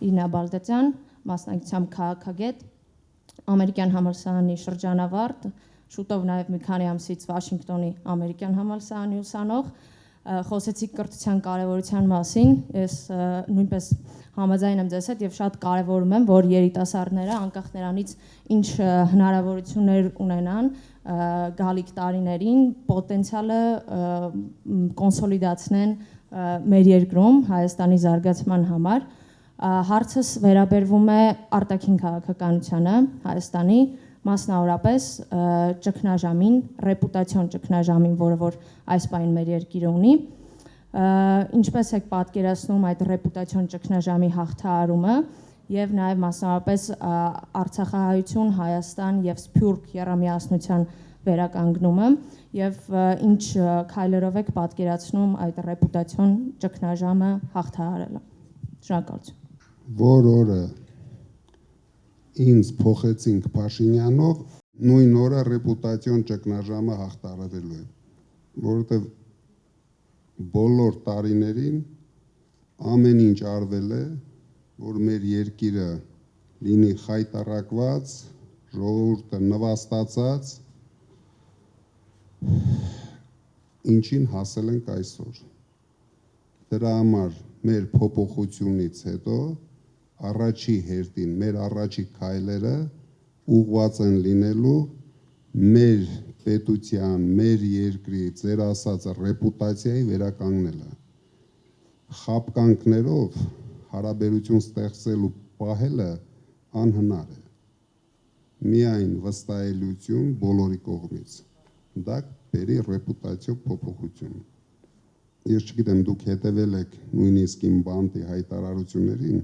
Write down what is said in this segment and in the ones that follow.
Իրինա Բալդացյան, մասնակցությամբ քաղաքագետ, ամերիկյան համալսարանի շրջանավարտ, շուտով նաև մի քանի ամսից Վաշինգտոնի ամերիկյան համալսարանի ուսանող, խոսեցիք կրթության կարևորության մասին, ես նույնպես համաձայն եմ ձեզ հետ եւ շատ կարևորում եմ, որ երիտասարդները անկախ նրանից ինչ հնարավորություններ ունենան գալիք տարիներին պոտենցիալը կոնսոլիդացնեն մեր երկրում Հայաստանի զարգացման համար։ Հարցս վերաբերվում է արտաքին քաղաքականությանը Հայաստանի, մասնավորապես ճգնաժամին, ռեպուտացիոն ճգնաժամին, որը որ այս պահին մեր երկիրը ունի, ինչպես եք պատկերացնում այդ ռեպուտացիոն ճգնաժամի հաղթահարումը եւ նաեւ մասնավորապես Արցախահայություն, Հայաստան եւ Սփյուռք եռամիասնության վերականգնումը եւ ինչ քայլերով եք պատկերացնում այդ ռեպուտացիոն ճգնաժամը հաղթահարելը։ Շնորհակալություն։ Որ օրը ինձ փոխեցինք Փաշինյանով, նույն օրը ռեպուտացիոն ճգնաժամը հաղթահարվելու է, որովհետև բոլոր տարիներին ամեն ինչ արվել է, որ մեր երկիրը լինի խայտառակված, ժողովուրդը նվաստացած, ինչին հասել ենք այսօր։ Դրա համար մեր փոփոխությունից հետո առաջի հերթին մեր առաջի քայլերը ուղղված են լինելու մեր պետության, մեր երկրի, ձեր ասած ռեպուտացիայի վերականգնելը։ Խաբկանքներով հարաբերություն ստեղծելու պահելը անհնար է։ Միայն վստահելիություն բոլորի կողմից։ Դա բերի ռեպուտացիո փոփոխություն։ Ես չգիտեմ, դուք հետևել եք նույնիսկ իմ բանտի հայտարարություններին,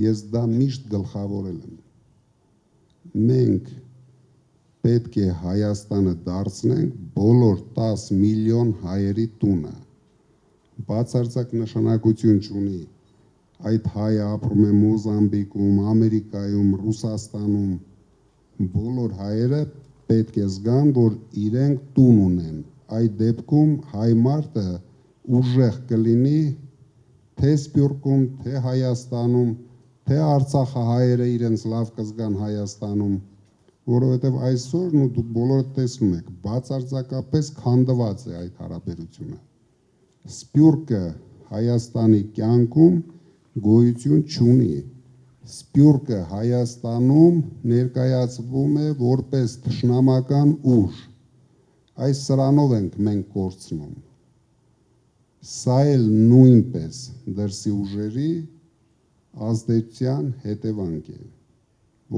ես դա միշտ գլխավորել եմ։ Մենք պետք է Հայաստանը դարձնենք բոլոր 10 միլիոն հայերի տունը։ Բացարձակ նշանակություն չունի այդ հայը ապրում է Մոզամբիկում, Ամերիկայում, Ռուսաստանում, բոլոր հայերը պետք է զգան, որ իրենք տուն ունեն։ Այդ դեպքում հայ մարդը ուժեղ կլինի թե Սփյուռքում, թե Հայաստանում, թե Արցախը հայերը իրենց լավ կզգան Հայաստանում, որովհետև այսօր դուք բոլորը տեսնում եք, բացարձակապես քանդված է այդ հարաբերությունը։ Սփյուռքը Հայաստանի կյանքում գոյություն չունի։ Սփյուռքը Հայաստանում ներկայացվում է որպես թշնամական ուժ։ Այս սրանով ենք մենք կորցնում։ Սա էլ նույնպես դրսի ուժերի ազդեցության հետևանք է,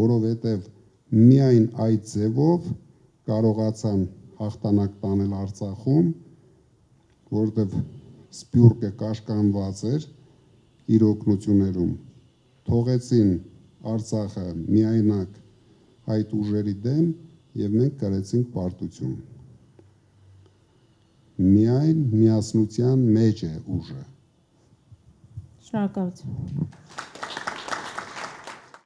որովհետև միայն այդ ձևով կարողացան հաղթանակ տանել Արցախում, որովհետև Սփյուռքը կաշկանդված էր իր օգնություններում, թողեցին Արցախը միայնակ այդ ուժերի դեմ եւ մենք կրեցինք պարտություն։ Միայն միասնության մեջ է ուժը։ Շնորհակալություն։